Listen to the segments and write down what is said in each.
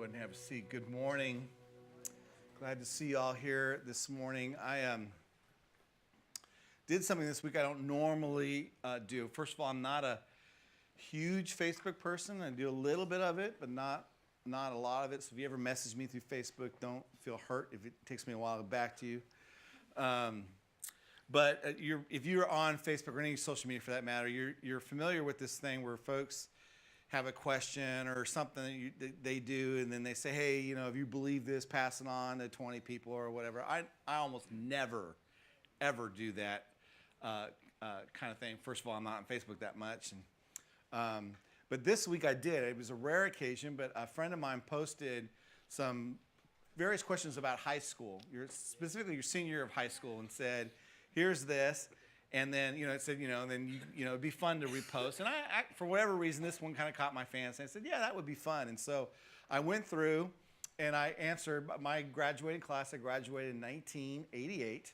Go ahead and have a seat. Good morning. Glad to see you all here this morning. I did something this week I don't normally do. First of all, I'm not a huge Facebook person. I do a little bit of it, but not a lot of it. So if you ever message me through Facebook, don't feel hurt if it takes me a while to get back to you. But if you're on Facebook or any social media for that matter, you're familiar with this thing where folks have a question or something that they do, and then they say, hey, if you believe this, pass it on to 20 people or whatever. I almost never, ever do that kind of thing. First of all, I'm not on Facebook that much. But this week I did. It was a rare occasion, but a friend of mine posted some various questions about high school, specifically your senior year of high school, and said, here's this. And then, it said, then it'd be fun to repost. And I, for whatever reason, this one kind of caught my fancy. I said, yeah, that would be fun. And so I went through and I answered my graduating class. I graduated in 1988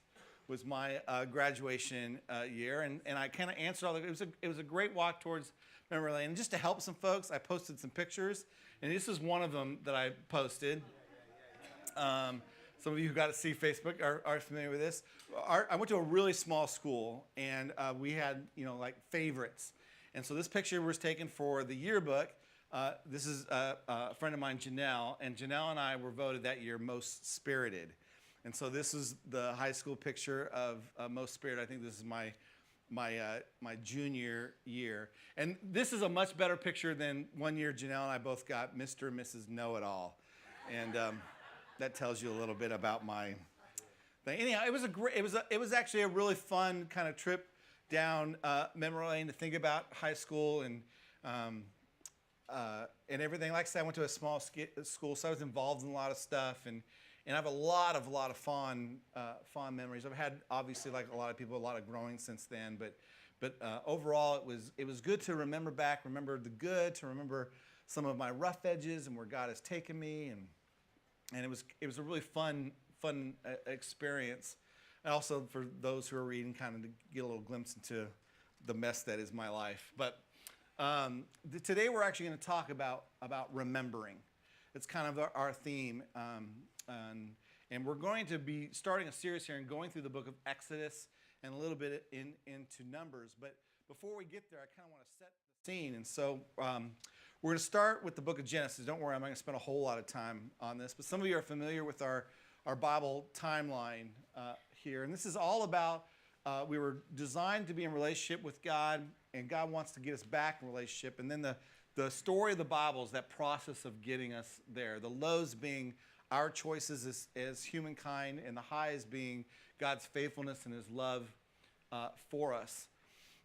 was my graduation year. And I kind of answered all it was a great walk towards memory lane. And just to help some folks, I posted some pictures. And this is one of them that I posted. Some of you who got to see Facebook are familiar with this. I went to a really small school, and we had, like favorites. And so this picture was taken for the yearbook. This is a friend of mine, Janelle, and Janelle and I were voted that year most spirited. And so this is the high school picture of most spirited. I think this is my junior year. And this is a much better picture than one year Janelle and I both got Mr. and Mrs. Know-It-All. And that tells you a little bit about my thing. Anyhow, it was actually a really fun kind of trip down memory lane to think about high school and everything. Like I said, I went to a small school, so I was involved in a lot of stuff, and I have a lot of fond memories. I've had, obviously, like a lot of people, a lot of growing since then, but overall, it was good to remember the good, to remember some of my rough edges and where God has taken me, and it was a really fun experience. And also for those who are reading, kind of to get a little glimpse into the mess that is my life. But today we're actually going to talk about remembering. It's kind of our theme. And we're going to be starting a series here and going through the book of Exodus and a little bit into Numbers. But before we get there, I kind of want to set the scene. And so we're going to start with the book of Genesis. Don't worry, I'm not going to spend a whole lot of time on this. But some of you are familiar with our Bible timeline here. And this is all about we were designed to be in relationship with God, and God wants to get us back in relationship. And then the story of the Bible is that process of getting us there. The lows being our choices as humankind, and the highs being God's faithfulness and his love for us.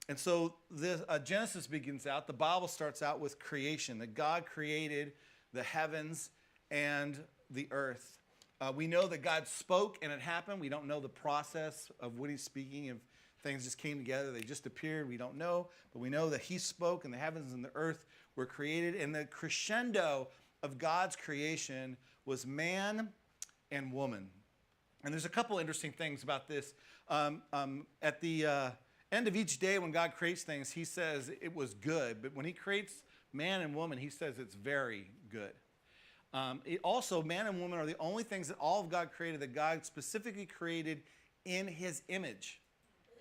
And so this Genesis begins out, the Bible starts out with creation, that God created the heavens and the earth. We know that God spoke and it happened. We don't know the process of what he's speaking, if things just came together, they just appeared, we don't know. But we know that he spoke and the heavens and the earth were created. And the crescendo of God's creation was man and woman. And there's a couple interesting things about this. At the end of each day when God creates things, he says it was good. But when he creates man and woman, he says it's very good. Also, man and woman are the only things that all of God created that God specifically created in his image.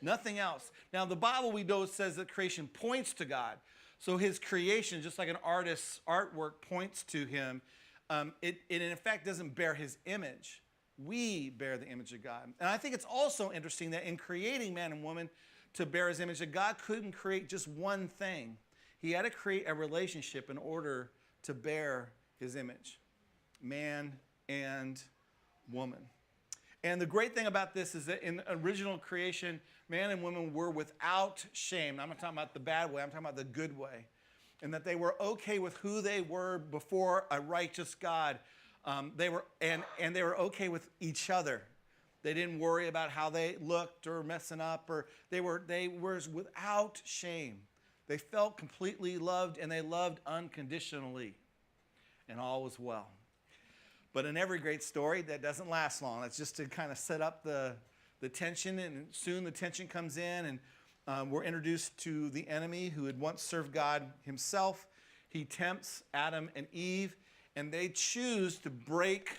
Nothing else. Now, the Bible, we know, says that creation points to God. So his creation, just like an artist's artwork points to him, it in effect doesn't bear his image. We bear the image of God. And I think it's also interesting that in creating man and woman to bear his image, that God couldn't create just one thing. He had to create a relationship in order to bear his image. Man and woman. And the great thing about this is that in original creation, man and woman were without shame. I'm not talking about the bad way, I'm talking about the good way. And that they were okay with who they were before a righteous God. They were okay with each other. They didn't worry about how they looked or messing up, or they were without shame. They felt completely loved, and they loved unconditionally. And all was well. But in every great story, that doesn't last long. That's just to kind of set up the tension, and soon the tension comes in, and we're introduced to the enemy who had once served God himself. He tempts Adam and Eve, and they choose to break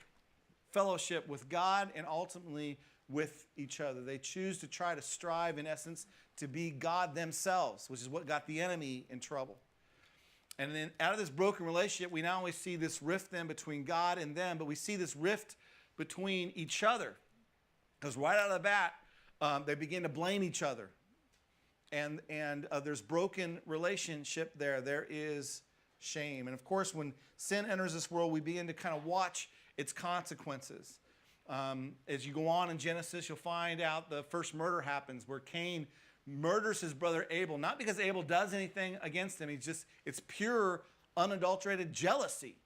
fellowship with God and ultimately with each other. They choose to try to strive, in essence, to be God themselves, which is what got the enemy in trouble. And then out of this broken relationship, we not only see this rift then between God and them, but we see this rift between each other. Because right out of the bat, they begin to blame each other. And there's broken relationship there. There is shame. And of course, when sin enters this world, we begin to kind of watch its consequences. As you go on in Genesis, you'll find out the first murder happens where Cain murders his brother Abel, not because Abel does anything against him. It's pure, unadulterated jealousy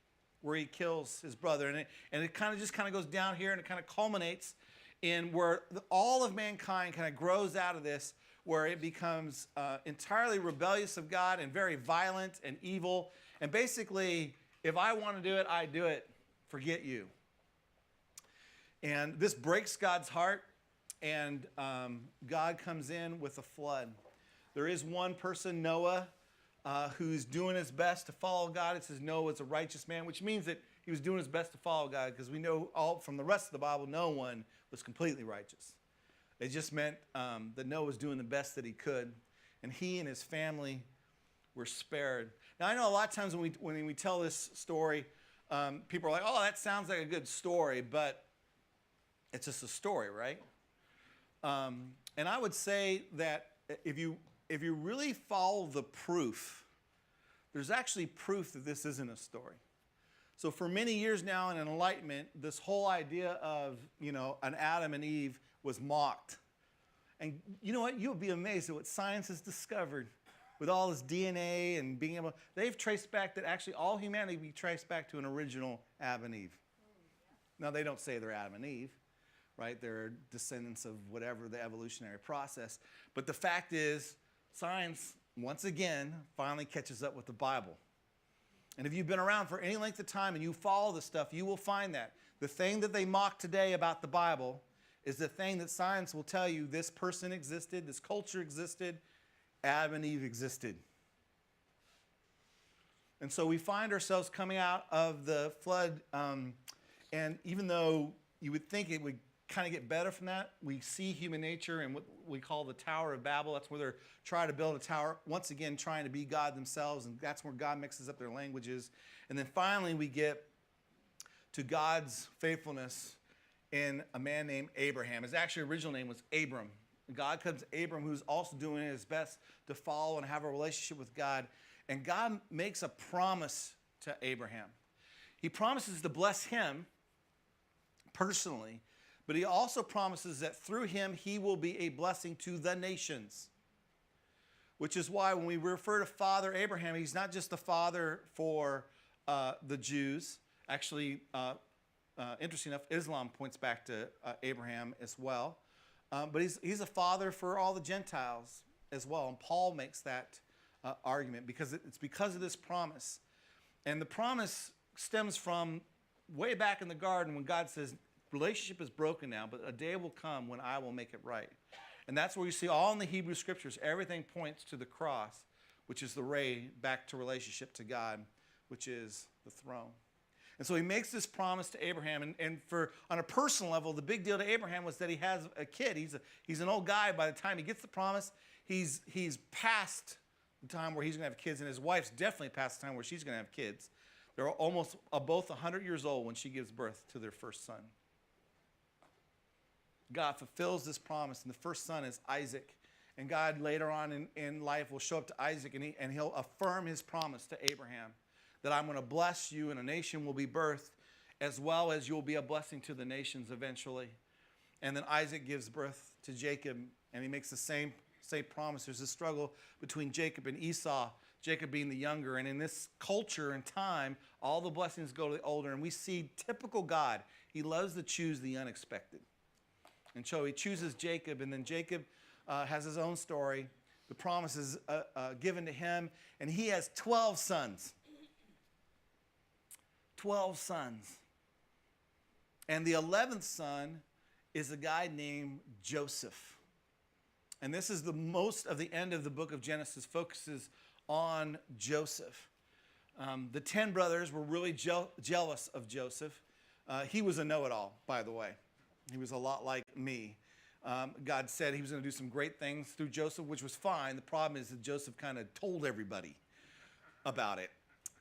where he kills his brother. And it kind of goes down here, and it kind of culminates in where all of mankind kind of grows out of this, where it becomes entirely rebellious of God and very violent and evil. And basically, if I want to do it, I do it. Forget you. And this breaks God's heart, and God comes in with a flood. There is one person, Noah, who's doing his best to follow God. It says Noah was a righteous man, which means that he was doing his best to follow God, because we know all from the rest of the Bible, no one was completely righteous. It just meant that Noah was doing the best that he could, and he and his family were spared. Now, I know a lot of times when we tell this story, people are like, oh, that sounds like a good story, but it's just a story, right? And I would say that if you really follow the proof, there's actually proof that this isn't a story. So for many years now in Enlightenment, this whole idea of, an Adam and Eve was mocked. And you know what? You'll be amazed at what science has discovered with all this DNA and being able, they've traced back that actually all humanity be traced back to an original Adam and Eve. Now, they don't say they're Adam and Eve, right? They're descendants of whatever the evolutionary process. But the fact is, science, once again, finally catches up with the Bible. And if you've been around for any length of time and you follow this stuff, you will find that the thing that they mock today about the Bible is the thing that science will tell you this person existed, this culture existed, Adam and Eve existed. And so we find ourselves coming out of the flood, and even though you would think it would kind of get better from that, we see human nature and what we call the Tower of Babel. That's where they're trying to build a tower, once again trying to be God themselves, and that's where God mixes up their languages. And then finally we get to God's faithfulness in a man named Abraham. His actual original name was Abram. God comes to Abram, who's also doing his best to follow and have a relationship with God. And God makes a promise to Abraham. He promises to bless him personally, but he also promises that through him, he will be a blessing to the nations. Which is why when we refer to Father Abraham, he's not just the father for the Jews. Actually, interesting enough, Islam points back to Abraham as well. But he's a father for all the Gentiles as well. And Paul makes that argument because it's because of this promise. And the promise stems from way back in the garden when God says, relationship is broken now, but a day will come when I will make it right. And that's where you see all in the Hebrew scriptures, everything points to the cross, which is the way back to relationship to God, which is the throne. And so he makes this promise to Abraham. And on a personal level, the big deal to Abraham was that he has a kid. He's an old guy. By the time he gets the promise, he's past the time where he's going to have kids. And his wife's definitely past the time where she's going to have kids. They're almost both 100 years old when she gives birth to their first son. God fulfills this promise, and the first son is Isaac. And God later on in life will show up to Isaac, and he'll affirm his promise to Abraham that I'm going to bless you, and a nation will be birthed, as well as you'll be a blessing to the nations eventually. And then Isaac gives birth to Jacob, and he makes the same promise. There's a struggle between Jacob and Esau, Jacob being the younger. And in this culture and time, all the blessings go to the older. And we see typical God. He loves to choose the unexpected. And so he chooses Jacob, and then Jacob has his own story. The promise is given to him, and he has 12 sons. 12 sons. And the 11th son is a guy named Joseph. And this is the most of the end of the book of Genesis focuses on Joseph. The 10 brothers were really jealous of Joseph. He was a know-it-all, by the way. He was a lot like me. God said he was going to do some great things through Joseph, which was fine. The problem is that Joseph kind of told everybody about it.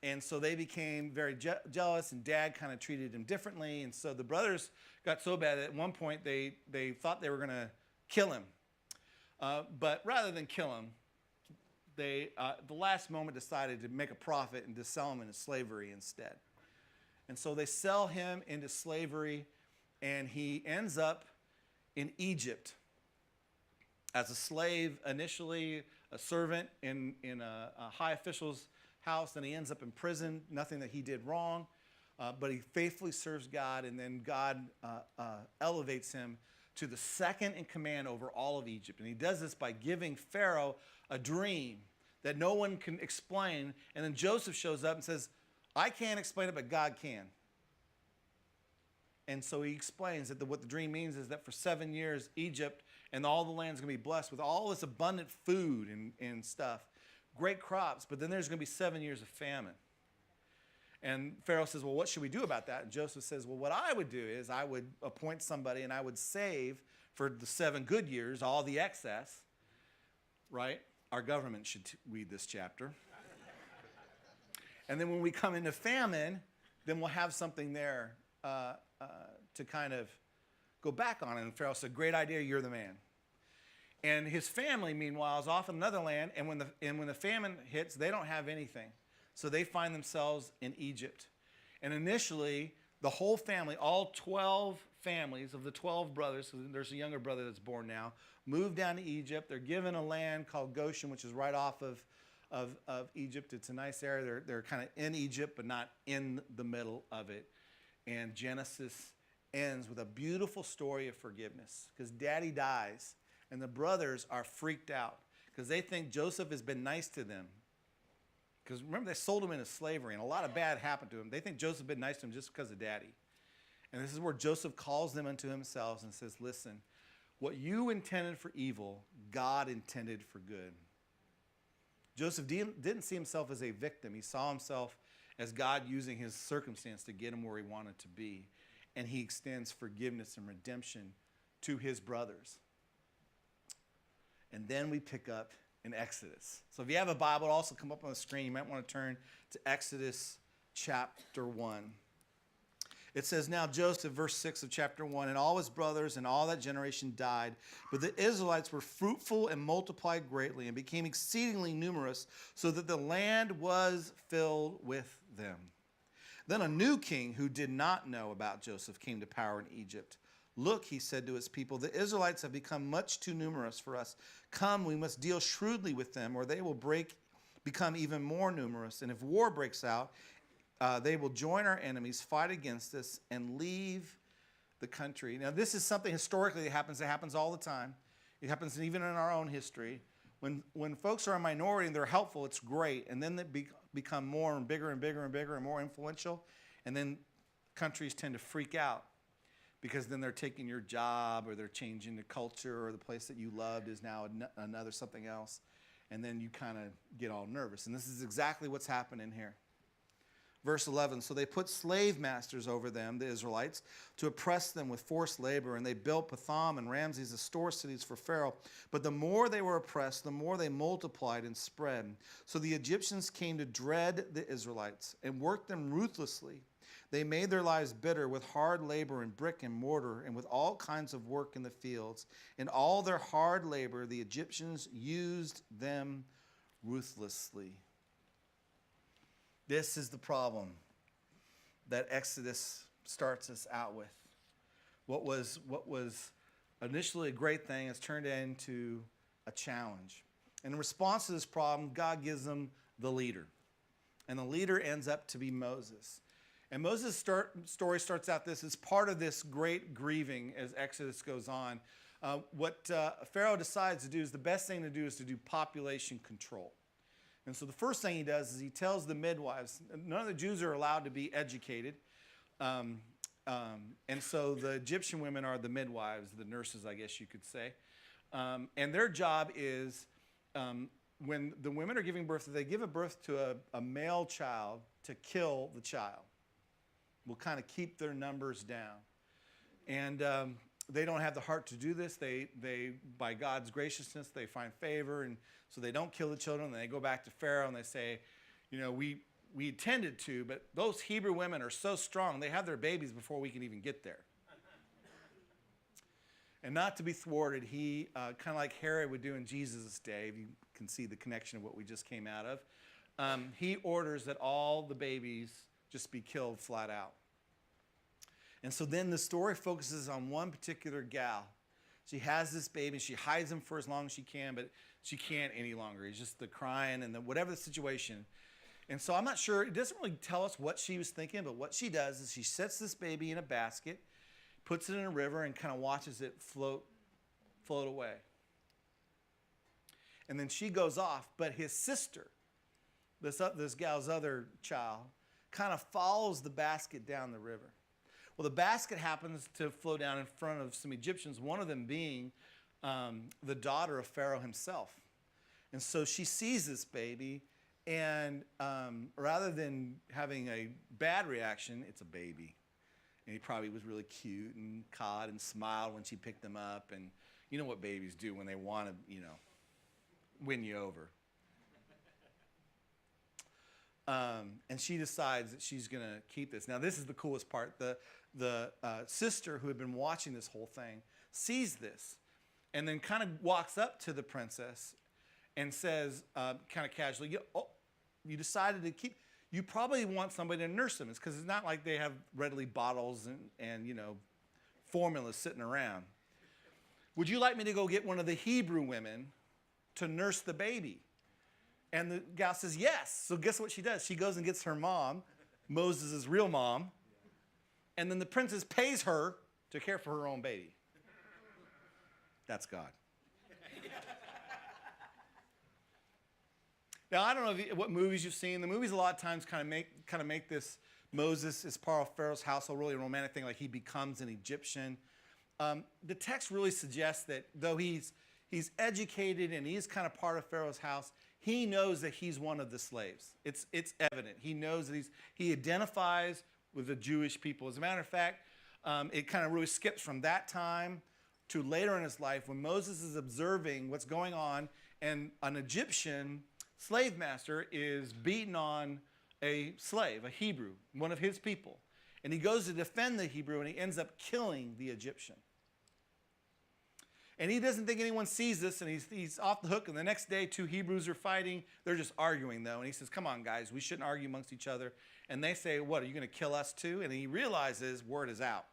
And so they became very jealous, and Dad kind of treated him differently. And so the brothers got so bad that at one point they thought they were going to kill him. But rather than kill him, they, the last moment, decided to make a profit and to sell him into slavery instead. And so they sell him into slavery, and he ends up in Egypt as a slave initially, a servant in a high official's house. Then he ends up in prison, nothing that he did wrong, but he faithfully serves God, and then God elevates him to the second in command over all of Egypt. And he does this by giving Pharaoh a dream that no one can explain. And then Joseph shows up and says, I can't explain it, but God can. And so he explains that what the dream means is that for 7 years, Egypt and all the land's going to be blessed with all this abundant food and stuff, great crops, but then there's going to be 7 years of famine. And Pharaoh says, well, what should we do about that? And Joseph says, well, what I would do is I would appoint somebody and I would save for the 7 good years all the excess, right? Our government should read this chapter. And then when we come into famine, then we'll have something there to kind of go back on it. And Pharaoh said, great idea, you're the man. And his family, meanwhile, is off in another land, and when the famine hits, they don't have anything. So they find themselves in Egypt. And initially, the whole family, all 12 families of the 12 brothers, so there's a younger brother that's born now, move down to Egypt. They're given a land called Goshen, which is right off of Egypt. It's a nice area. They're kind of in Egypt, but not in the middle of it. And Genesis ends with a beautiful story of forgiveness, because Daddy dies, and the brothers are freaked out because they think Joseph has been nice to them. Because remember, they sold him into slavery, and a lot of bad happened to him. They think Joseph has been nice to him just because of Daddy. And this is where Joseph calls them unto himself and says, listen, what you intended for evil, God intended for good. Joseph didn't see himself as a victim. He saw himself as God using his circumstance to get him where he wanted to be. And he extends forgiveness and redemption to his brothers. And then we pick up in Exodus. So if you have a Bible, it'll also come up on the screen. You might want to turn to Exodus chapter 1. It says, now Joseph, verse 6 of chapter 1, and all his brothers and all that generation died. But the Israelites were fruitful and multiplied greatly and became exceedingly numerous, so that the land was filled with them. Then a new king who did not know about Joseph came to power in Egypt. Look, he said to his people, the Israelites have become much too numerous for us. Come, we must deal shrewdly with them, or they will become even more numerous. And if war breaks out, they will join our enemies, fight against us, and leave the country. Now, this is something historically that happens. It happens all the time. It happens even in our own history. When folks are a minority and they're helpful, it's great. And then they become more and bigger and bigger and bigger and more influential. And then countries tend to freak out, because then they're taking your job, or they're changing the culture, or the place that you loved is now another something else. And then you kind of get all nervous. And this is exactly what's happening here. Verse 11, so they put slave masters over them, the Israelites, to oppress them with forced labor, and they built Pithom and Ramses as store cities for Pharaoh. But the more they were oppressed, the more they multiplied and spread. So the Egyptians came to dread the Israelites and worked them ruthlessly. They made their lives bitter with hard labor and brick and mortar and with all kinds of work in the fields. In all their hard labor, the Egyptians used them ruthlessly. This is the problem that Exodus starts us out with. What was initially a great thing has turned into a challenge. And in response to this problem, God gives them the leader. And the leader ends up to be Moses. And Moses' story starts out this as part of this great grieving as Exodus goes on. What Pharaoh decides to do is the best thing to do is to do population control. And so the first thing he does is he tells the midwives, none of the Jews are allowed to be educated. And so the Egyptian women are the midwives, the nurses, I guess you could say. And their job is when the women are giving birth, they give a birth to a male child to kill the child. Will kind of keep their numbers down. And they don't have the heart to do this. They, by God's graciousness, they find favor, and so they don't kill the children. And they go back to Pharaoh and they say, we intended to, but those Hebrew women are so strong, they have their babies before we can even get there. And not to be thwarted, he, kind of like Herod would do in Jesus' day, if you can see the connection of what we just came out of, he orders that all the babies just be killed flat out. And so then the story focuses on one particular gal. She has this baby. She hides him for as long as she can, but she can't any longer. He's just the crying and whatever the situation. And so I'm not sure. It doesn't really tell us what she was thinking, but what she does is she sets this baby in a basket, puts it in a river, and kind of watches it float away. And then she goes off, but his sister, this gal's other child, kind of follows the basket down the river. Well, the basket happens to flow down in front of some Egyptians, one of them being the daughter of Pharaoh himself. And so she sees this baby, and rather than having a bad reaction, it's a baby. And he probably was really cute and cawed and smiled when she picked him up. And you know what babies do when they want to, win you over. And she decides that she's going to keep this. Now, this is the coolest part. The sister who had been watching this whole thing sees this and then kind of walks up to the princess and says, kind of casually, you decided to keep, you probably want somebody to nurse them. It's because it's not like they have readily bottles and formulas sitting around. Would you like me to go get one of the Hebrew women to nurse the baby? And the gal says, yes. So guess what she does? She goes and gets her mom, Moses' real mom, and then the princess pays her to care for her own baby. That's God. Now, I don't know what movies you've seen. The movies a lot of times kind of make this Moses as part of Pharaoh's household really a romantic thing, like he becomes an Egyptian. The text really suggests that though he's educated and he's kind of part of Pharaoh's house, he knows that he's one of the slaves. It's evident. He knows that he identifies with the Jewish people. As a matter of fact, it kind of really skips from that time to later in his life when Moses is observing what's going on, and an Egyptian slave master is beating on a slave, a Hebrew, one of his people. And he goes to defend the Hebrew, and he ends up killing the Egyptian. And he doesn't think anyone sees this, and he's off the hook. And the next day, two Hebrews are fighting. They're just arguing, though. And he says, come on, guys, we shouldn't argue amongst each other. And they say, what, are you going to kill us too? And he realizes word is out.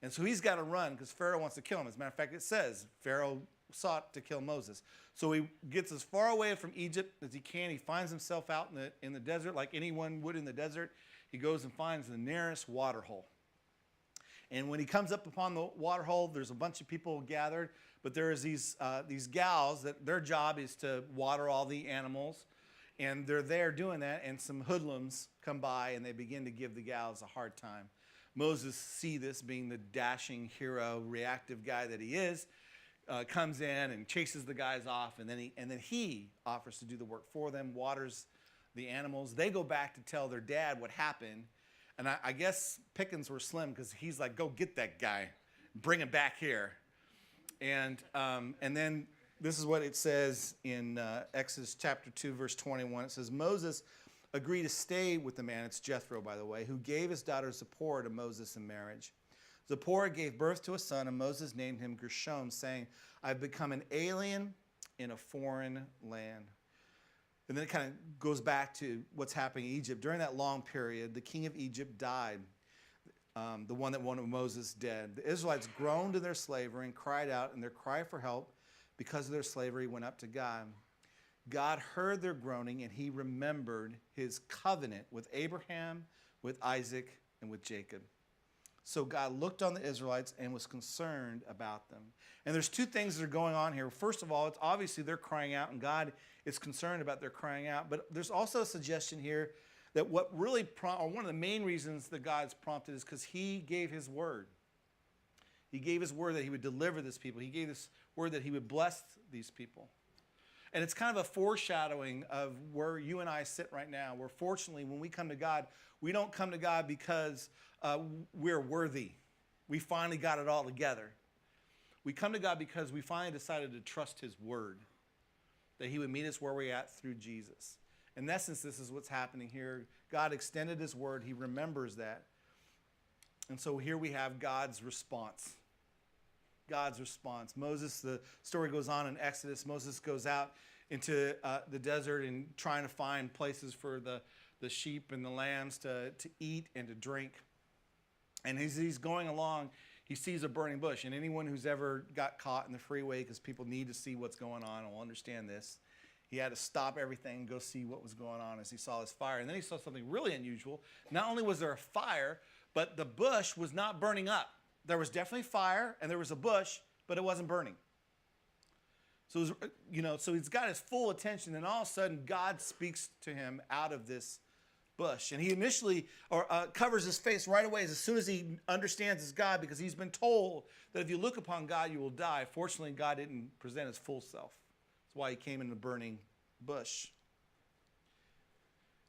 And so he's got to run because Pharaoh wants to kill him. As a matter of fact, it says Pharaoh sought to kill Moses. So he gets as far away from Egypt as he can. He finds himself out in the desert like anyone would in the desert. He goes and finds the nearest water hole. And when he comes up upon the water hole, there's a bunch of people gathered, but there's these gals that their job is to water all the animals, and they're there doing that, and some hoodlums come by, and they begin to give the gals a hard time. Moses, see this, being the dashing hero, reactive guy that he is, comes in and chases the guys off, and then he offers to do the work for them, waters the animals. They go back to tell their dad what happened. And I guess pickings were slim because he's like, go get that guy, bring him back here. And then this is what it says in Exodus chapter 2, verse 21. It says, Moses agreed to stay with the man, it's Jethro, by the way, who gave his daughter Zipporah to Moses in marriage. Zipporah gave birth to a son, and Moses named him Gershom, saying, I've become an alien in a foreign land. And then it kind of goes back to what's happening in Egypt. During that long period, the king of Egypt died, the one that wanted Moses dead. The Israelites groaned in their slavery and cried out, and their cry for help because of their slavery went up to God. God heard their groaning, and he remembered his covenant with Abraham, with Isaac, and with Jacob. So God looked on the Israelites and was concerned about them. And there's two things that are going on here. First of all, it's obviously they're crying out, and God is concerned about their crying out. But there's also a suggestion here that what really, or one of the main reasons that God's prompted is because he gave his word. He gave his word that he would deliver this people. He gave this word that he would bless these people. And it's kind of a foreshadowing of where you and I sit right now, where fortunately when we come to God, we don't come to God because we're worthy. We finally got it all together. We come to God because we finally decided to trust his word, that he would meet us where we're at through Jesus. In essence, this is what's happening here. God extended his word. He remembers that. And so here we have God's response. God's response. Moses, the story goes on in Exodus. Moses goes out into the desert and trying to find places for the sheep and the lambs to eat and to drink. And as he's going along, he sees a burning bush. And anyone who's ever got caught in the freeway, because people need to see what's going on, will understand this. He had to stop everything and go see what was going on as he saw this fire. And then he saw something really unusual. Not only was there a fire, but the bush was not burning up. There was definitely fire, and there was a bush, but it wasn't burning. So, so he's got his full attention, and all of a sudden, God speaks to him out of this bush. And he initially covers his face right away as soon as he understands it's God, because he's been told that if you look upon God, you will die. Fortunately, God didn't present his full self. That's why he came in the burning bush.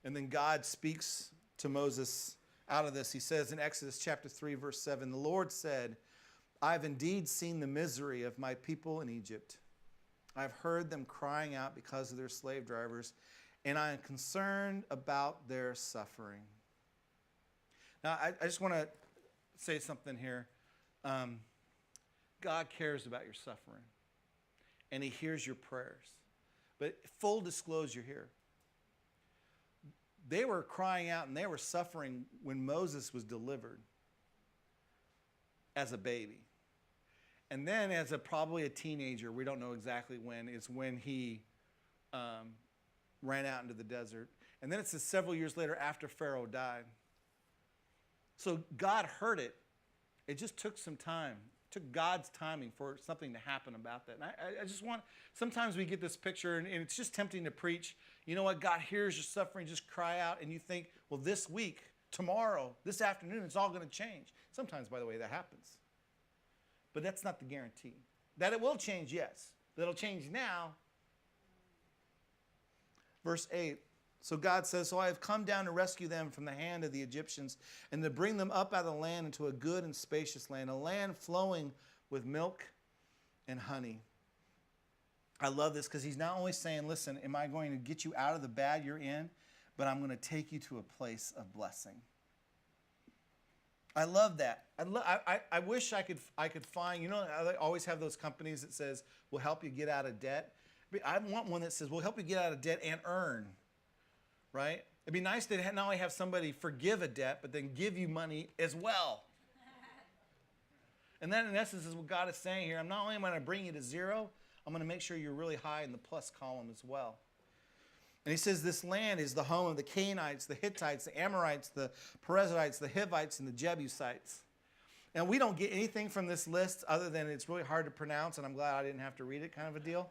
And then God speaks to Moses out of this. He says in Exodus chapter 3, verse 7, the Lord said, I've indeed seen the misery of my people in Egypt. I've heard them crying out because of their slave drivers, and I am concerned about their suffering. Now, I just want to say something here. God cares about your suffering, and he hears your prayers. But full disclosure here, they were crying out and they were suffering when Moses was delivered as a baby. And then as probably a teenager, we don't know exactly when, is when he ran out into the desert. And then it says several years later after Pharaoh died. So God heard it. It just took some time. It took God's timing for something to happen about that. And I just want, sometimes we get this picture and it's just tempting to preach, you know what, God hears your suffering, just cry out. And you think, well, this week, tomorrow, this afternoon, it's all going to change. Sometimes, by the way, that happens. But that's not the guarantee. That it will change, yes. That it'll change now. Verse 8. So God says, so I have come down to rescue them from the hand of the Egyptians and to bring them up out of the land into a good and spacious land, a land flowing with milk and honey. I love this because he's not only saying, listen, am I going to get you out of the bad you're in, but I'm going to take you to a place of blessing. I love that. I wish I could find, I always have those companies that says, we'll help you get out of debt. I want one that says, we'll help you get out of debt and earn. Right? It'd be nice to not only have somebody forgive a debt, but then give you money as well. And that, in essence, is what God is saying here. I'm not only going to bring you to zero, I'm going to make sure you're really high in the plus column as well. And he says this land is the home of the Canaanites, the Hittites, the Amorites, the Perizzites, the Hivites, and the Jebusites. And we don't get anything from this list other than it's really hard to pronounce, and I'm glad I didn't have to read it, kind of a deal.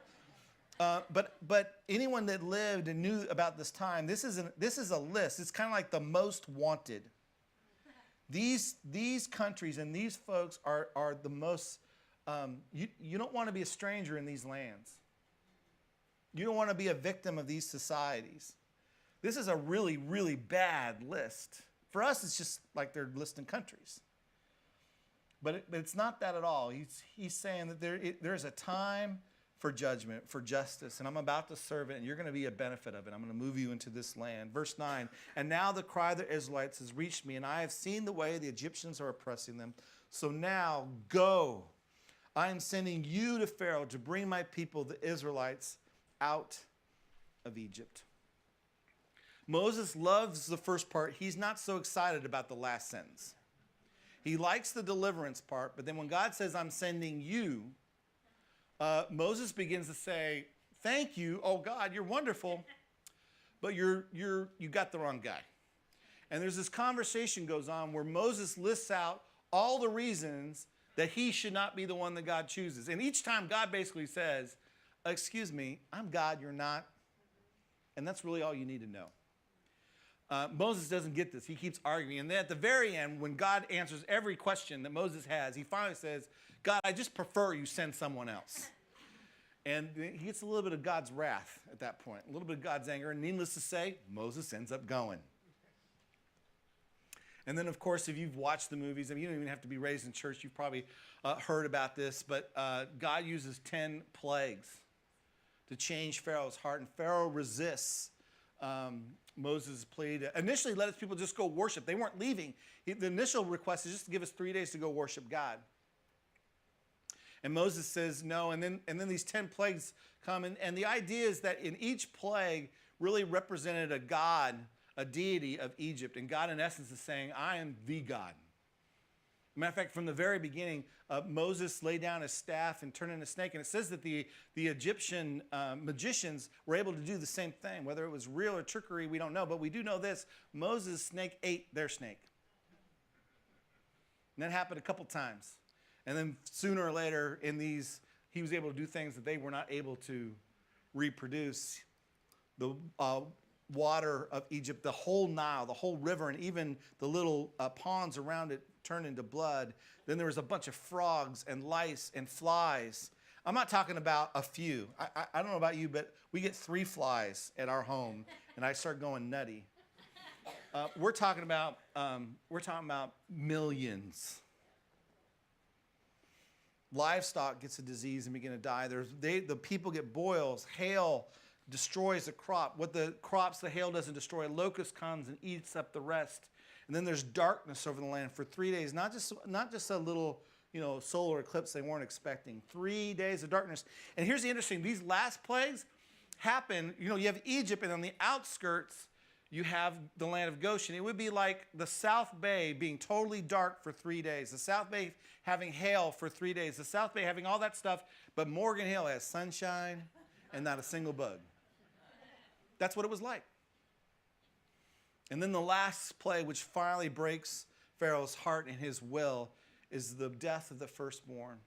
But anyone that lived and knew about this time, this is a list. It's kind of like the most wanted. These countries and these folks are the most, you don't want to be a stranger in these lands. You don't want to be a victim of these societies. This is a really, really bad list. For us, it's just like they're listing countries. But it's not that at all. He's saying that there's a time for judgment, for justice, and I'm about to serve it, and you're going to be a benefit of it. I'm going to move you into this land. Verse 9, and now the cry of the Israelites has reached me, and I have seen the way the Egyptians are oppressing them. So now go. I am sending you to Pharaoh to bring my people, the Israelites, out of Egypt. Moses loves the first part. He's not so excited about the last sentence. He likes the deliverance part, but then when God says, I'm sending you, Moses begins to say, thank you, oh God, you're wonderful, but you got the wrong guy. And there's this conversation goes on where Moses lists out all the reasons that he should not be the one that God chooses. And each time God basically says, excuse me, I'm God, you're not. And that's really all you need to know. Moses doesn't get this. He keeps arguing. And then at the very end, when God answers every question that Moses has, he finally says, God, I just prefer you send someone else. And he gets a little bit of God's wrath at that point, a little bit of God's anger. And needless to say, Moses ends up going. And then, of course, if you've watched the movies, I mean, you don't even have to be raised in church. You've probably heard about this. But God uses 10 plagues to change Pharaoh's heart. And Pharaoh resists Moses' plea to initially let his people just go worship. They weren't leaving. The initial request is just to give us 3 days to go worship God. And Moses says no. And then these 10 plagues come. And the idea is that in each plague really represented a god, a deity of Egypt. And God, in essence, is saying, I am the God. Matter of fact, from the very beginning, Moses laid down his staff and turned into a snake. And it says that the Egyptian magicians were able to do the same thing. Whether it was real or trickery, we don't know. But we do know this. Moses' snake ate their snake. And that happened a couple times. And then sooner or later, he was able to do things that they were not able to reproduce. The water of Egypt, the whole Nile, the whole river, and even the little ponds around it turned into blood. Then there was a bunch of frogs and lice and flies. I'm not talking about a few. I don't know about you, but we get 3 flies at our home, and I start going nutty. We're talking about millions. Livestock gets a disease and begin to die. The people get boils. Hail destroys the crop. What the crops the hail doesn't destroy, a locust comes and eats up the rest. And then there's darkness over the land for 3 days. Not just a little, solar eclipse they weren't expecting. 3 days of darkness. And here's the interesting: these last plagues happen. You have Egypt, and on the outskirts you have the land of Goshen. It would be like the South Bay being totally dark for 3 days. The South Bay having hail for 3 days. The South Bay having all that stuff, but Morgan Hill has sunshine and not a single bug. That's what it was like. And then the last plague, which finally breaks Pharaoh's heart and his will, is the death of the firstborn.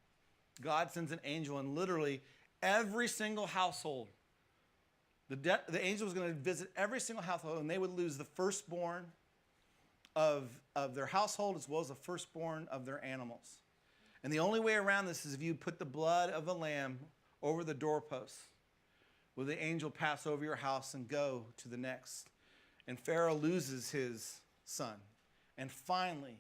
God sends an angel, and literally every single household, the angel was going to visit every single household, and they would lose the firstborn of their household as well as the firstborn of their animals. And the only way around this is if you put the blood of a lamb over the doorposts. Will the angel pass over your house and go to the next? And Pharaoh loses his son. And finally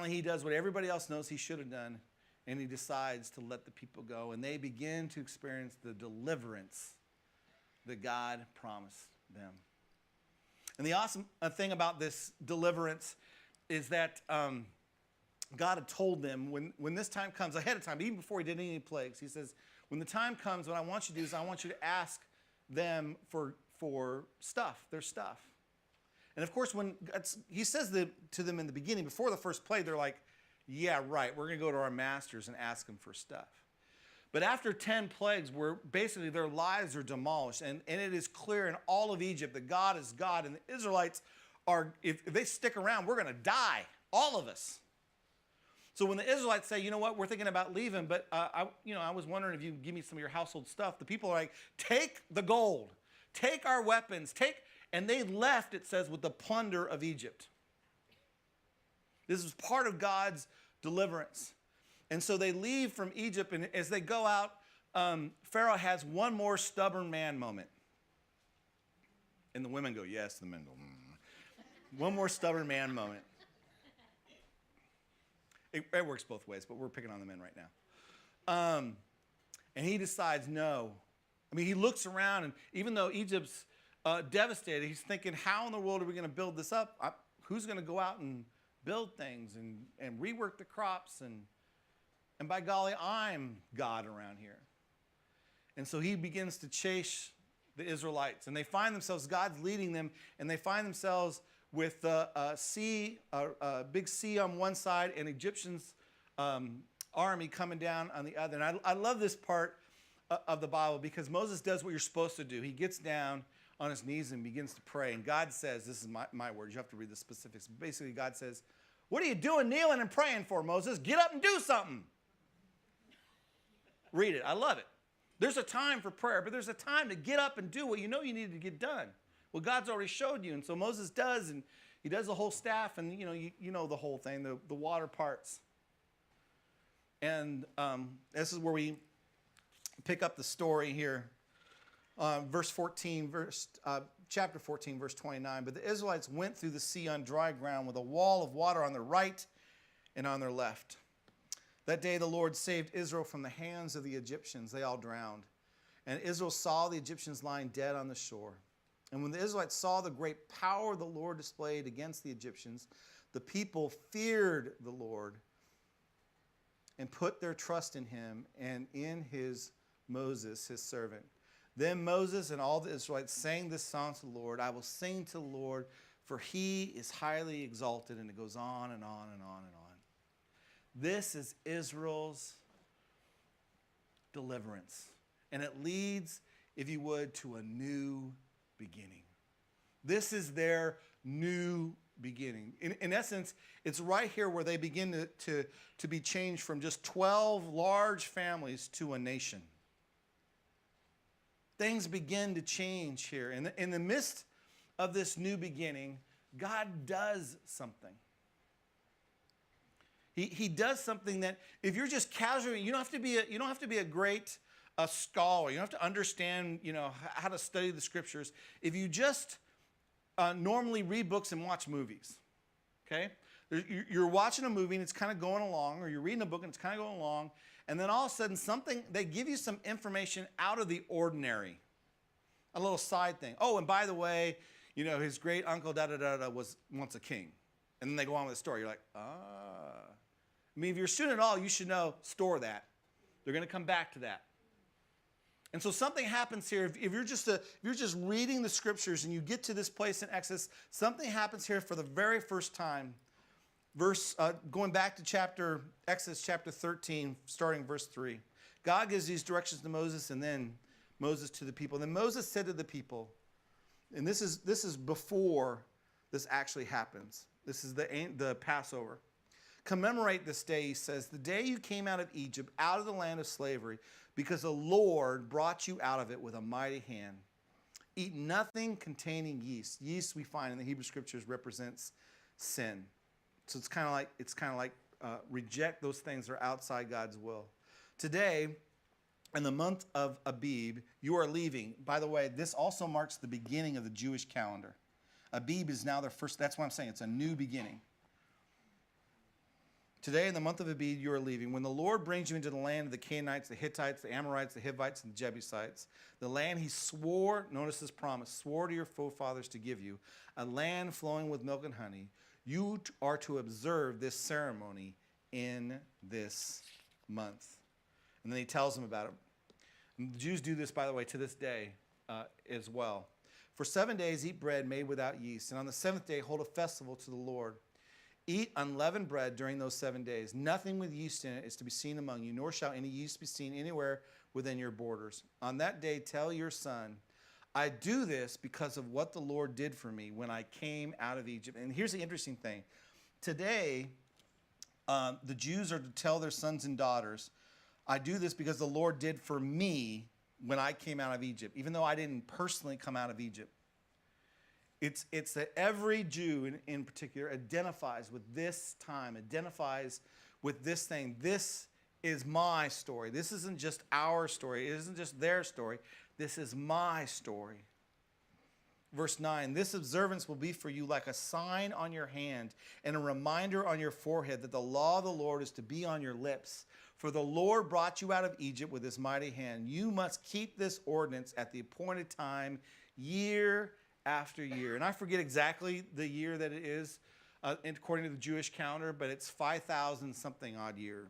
he does what everybody else knows he should have done, and he decides to let the people go. And they begin to experience the deliverance that God promised them. And the awesome thing about this deliverance is that God had told them when this time comes, ahead of time, even before he did any plagues, he says, when the time comes, what I want you to do is I want you to ask them for stuff, their stuff. And of course, when he says to them in the beginning, before the first plague, they're like, yeah, right, we're going to go to our masters and ask them for stuff. But after 10 plagues, where basically their lives are demolished, and it is clear in all of Egypt that God is God, and the Israelites are, if they stick around, we're going to die, all of us. So when the Israelites say, you know what, we're thinking about leaving, but I was wondering if you give me some of your household stuff. The people are like, take the gold, take our weapons, and they left, it says, with the plunder of Egypt. This is part of God's deliverance. And so they leave from Egypt, and as they go out, Pharaoh has one more stubborn man moment. And the women go, yes, the men go, One more stubborn man moment. It works both ways, but we're picking on the men right now. And he decides no. I mean, he looks around, and even though Egypt's devastated, he's thinking, how in the world are we going to build this up? Who's going to go out and build things and rework the crops? And by golly, I'm God around here. And so he begins to chase the Israelites, and they find themselves, God's leading them, and they find themselves with a big sea on one side and Egyptians' army coming down on the other. And I love this part of the Bible because Moses does what you're supposed to do. He gets down on his knees and begins to pray. And God says, this is my words, you have to read the specifics. Basically, God says, what are you doing kneeling and praying for, Moses? Get up and do something. Read it. I love it. There's a time for prayer, but there's a time to get up and do what you know you need to get done. Well, God's already showed you, and so Moses does, and he does the whole staff, and you know the whole thing, the water parts. And this is where we pick up the story here. Chapter 14, verse 29. But the Israelites went through the sea on dry ground with a wall of water on their right and on their left. That day the Lord saved Israel from the hands of the Egyptians. They all drowned. And Israel saw the Egyptians lying dead on the shore. And when the Israelites saw the great power the Lord displayed against the Egyptians, the people feared the Lord and put their trust in him and in Moses, his servant. Then Moses and all the Israelites sang this song to the Lord. I will sing to the Lord, for he is highly exalted. And it goes on and on and on and on. This is Israel's deliverance. And it leads, if you would, to a new beginning. This is their new beginning. In essence, it's right here where they begin to be changed from just 12 large families to a nation. Things begin to change here. In the midst of this new beginning, God does something. He does something that if you're just casually, you don't have to be a great scholar. You don't have to understand, how to study the scriptures. If you just normally read books and watch movies, okay? You're watching a movie and it's kind of going along, or you're reading a book and it's kind of going along, and then all of a sudden they give you some information out of the ordinary, a little side thing. Oh, and by the way, his great uncle da-da-da-da was once a king. And then they go on with the story. You're like, ah. I mean, if you're a student at all, you should know, store that. They're going to come back to that. And so something happens here. If you're just reading the scriptures and you get to this place in Exodus, something happens here for the very first time. Going back to Exodus chapter 13, starting verse 3. God gives these directions to Moses, and then Moses to the people. Then Moses said to the people, and this is before this actually happens. This is the Passover. Commemorate this day, he says, the day you came out of Egypt, out of the land of slavery, because the Lord brought you out of it with a mighty hand. Eat nothing containing yeast. Yeast, we find in the Hebrew scriptures, represents sin. So it's kind of like reject those things that are outside God's will. Today, in the month of Abib, you are leaving. By the way, this also marks the beginning of the Jewish calendar. Abib is now their first. That's what I'm saying. It's a new beginning. Today, in the month of Abib, you are leaving. When the Lord brings you into the land of the Canaanites, the Hittites, the Amorites, the Hivites, and the Jebusites, the land he swore, notice this promise, swore to your forefathers to give you, a land flowing with milk and honey, you are to observe this ceremony in this month. And then he tells them about it. And the Jews do this, by the way, to this day as well. For 7 days, eat bread made without yeast. And on the seventh day, hold a festival to the Lord. Eat unleavened bread during those 7 days. Nothing with yeast in it is to be seen among you, nor shall any yeast be seen anywhere within your borders. On that day, tell your son, I do this because of what the Lord did for me when I came out of Egypt. And here's the interesting thing. Today, the Jews are to tell their sons and daughters, I do this because the Lord did for me when I came out of Egypt, even though I didn't personally come out of Egypt. It's that every Jew in particular identifies with this time, identifies with this thing. This is my story. This isn't just our story. It isn't just their story. This is my story. Verse 9, this observance will be for you like a sign on your hand and a reminder on your forehead that the law of the Lord is to be on your lips. For the Lord brought you out of Egypt with his mighty hand. You must keep this ordinance at the appointed time, year after year. And I forget exactly the year that it is according to the Jewish calendar, but it's 5,000 something odd year.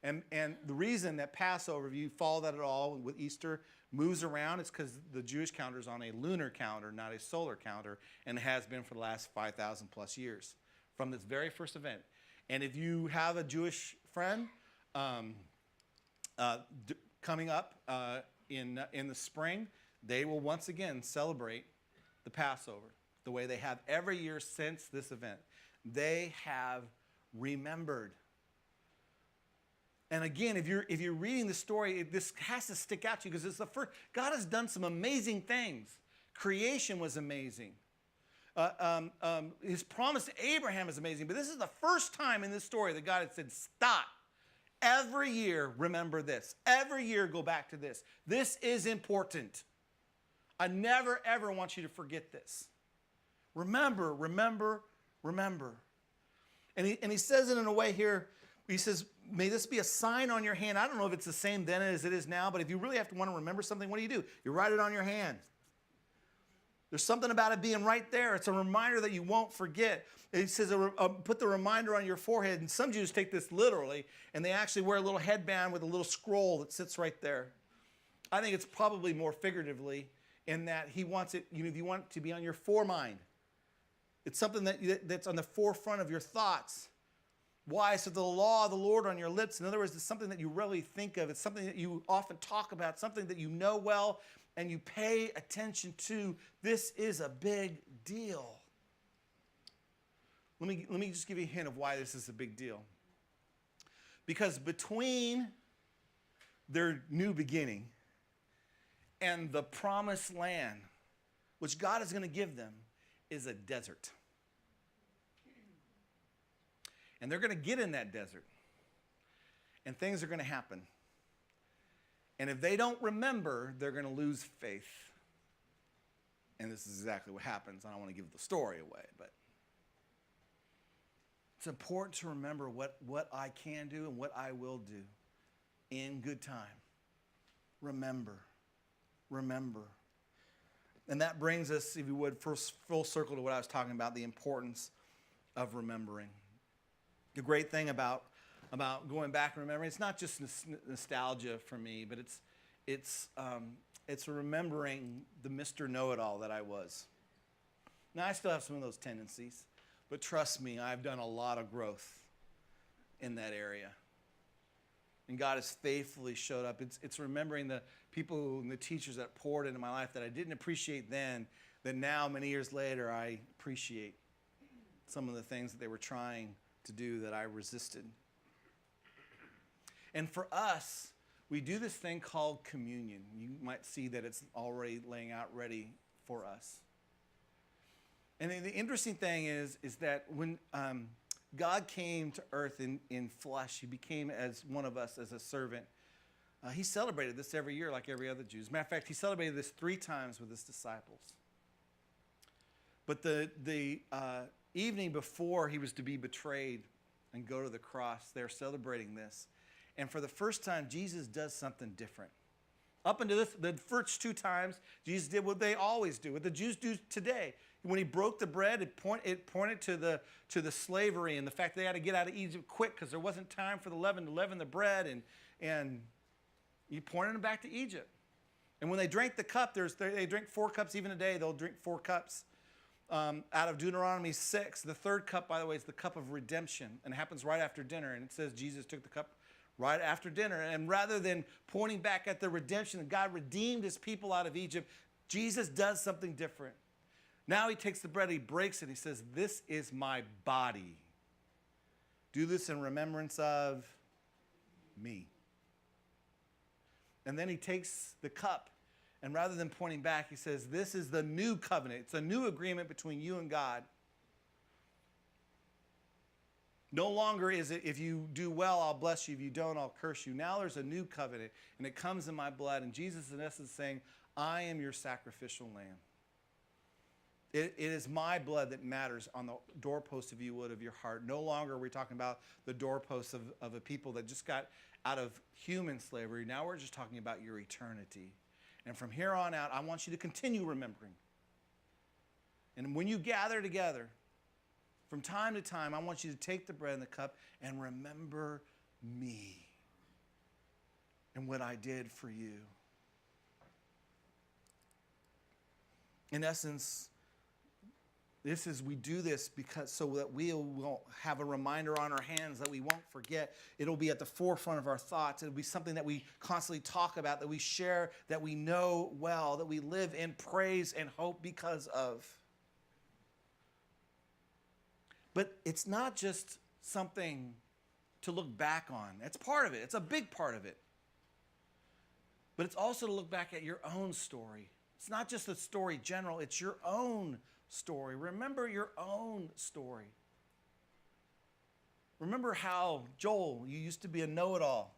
And the reason that Passover, if you follow that at all with Easter, moves around, it's because the Jewish calendar is on a lunar calendar, not a solar calendar, and it has been for the last 5,000 plus years from this very first event. And if you have a Jewish friend coming up in the spring, they will once again celebrate the Passover the way they have every year since this event. They have remembered. And again, if you're reading the story, this has to stick out to you because it's the first. God has done some amazing things. Creation was amazing. His promise to Abraham is amazing. But this is the first time in this story that God had said, stop. Every year, remember this. Every year, go back to this. This is important. I never, ever want you to forget this. Remember, remember, remember. And he says it in a way here. He says, may this be a sign on your hand. I don't know if it's the same then as it is now, but if you really have to want to remember something, what do? You write it on your hand. There's something about it being right there. It's a reminder that you won't forget. It says, put the reminder on your forehead. And some Jews take this literally, and they actually wear a little headband with a little scroll that sits right there. I think it's probably more figuratively in that he wants it, if you want it to be on your foremind. It's something that's on the forefront of your thoughts. Why? So the law of the Lord on your lips. In other words, it's something that you really think of. It's something that you often talk about, something that you know well and you pay attention to. This is a big deal. Let me just give you a hint of why this is a big deal. Because between their new beginning and the promised land, which God is going to give them, is a desert. And they're going to get in that desert. And things are going to happen. And if they don't remember, they're going to lose faith. And this is exactly what happens. I don't want to give the story away, but it's important to remember what I can do and what I will do in good time. Remember. Remember. And that brings us, if you would, first full circle to what I was talking about, the importance of remembering. The great thing about going back and remembering, it's not just nostalgia for me, but it's remembering the Mr. Know-It-All that I was. Now, I still have some of those tendencies, but trust me, I've done a lot of growth in that area. And God has faithfully showed up. It's remembering the people and the teachers that poured into my life that I didn't appreciate then, that now, many years later, I appreciate some of the things that they were trying to do that I resisted. And for us, we do this thing called communion. You might see that it's already laying out ready for us. And the interesting thing is that when God came to earth in flesh, he became as one of us, as a servant. He celebrated this every year like every other Jew. As a matter of fact, he celebrated this 3 times with his disciples. But the evening before he was to be betrayed and go to the cross, they're celebrating this. And for the first time, Jesus does something different. Up until the first 2 times, Jesus did what they always do, what the Jews do today. When he broke the bread, it pointed to the slavery and the fact they had to get out of Egypt quick because there wasn't time for the leaven to leaven the bread, and he pointed them back to Egypt. And when they drank the cup, they drink 4 cups even today. They'll drink 4 cups out of Deuteronomy 6. The 3rd cup, by the way, is the cup of redemption, and it happens right after dinner. And it says Jesus took the cup right after dinner. And rather than pointing back at the redemption that God redeemed his people out of Egypt, Jesus does something different. Now he takes the bread, he breaks it, he says, this is my body. Do this in remembrance of me. And then he takes the cup, and rather than pointing back, he says, this is the new covenant. It's a new agreement between you and God. No longer is it, if you do well, I'll bless you. If you don't, I'll curse you. Now there's a new covenant, and it comes in my blood. And Jesus, in essence, is saying, I am your sacrificial lamb. It is my blood that matters on the doorpost, if you would, of your heart. No longer are we talking about the doorposts of a people that just got out of human slavery. Now we're just talking about your eternity. And from here on out, I want you to continue remembering. And when you gather together, from time to time, I want you to take the bread and the cup and remember me and what I did for you. In essence, we do this because so that we will have a reminder on our hands that we won't forget. It'll be at the forefront of our thoughts. It'll be something that we constantly talk about, that we share, that we know well, that we live in praise and hope because of. But it's not just something to look back on. It's part of it. It's a big part of it. But it's also to look back at your own story. It's not just a story general. It's your own story. Remember your own story. Remember how, Joel, you used to be a know-it-all.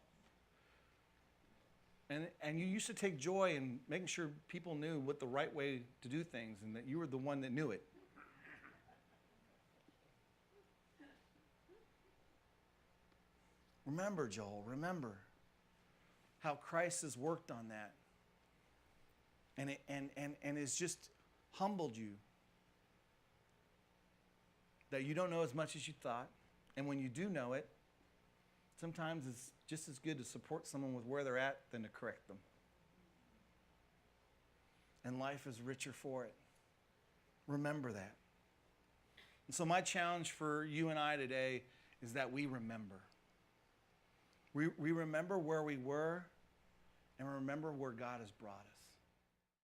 And you used to take joy in making sure people knew what the right way to do things and that you were the one that knew it. Remember, Joel, remember how Christ has worked on that and has just humbled you. That you don't know as much as you thought. And when you do know it, sometimes it's just as good to support someone with where they're at than to correct them. And life is richer for it. Remember that. And so my challenge for you and I today is that we remember. We remember where we were and remember where God has brought us.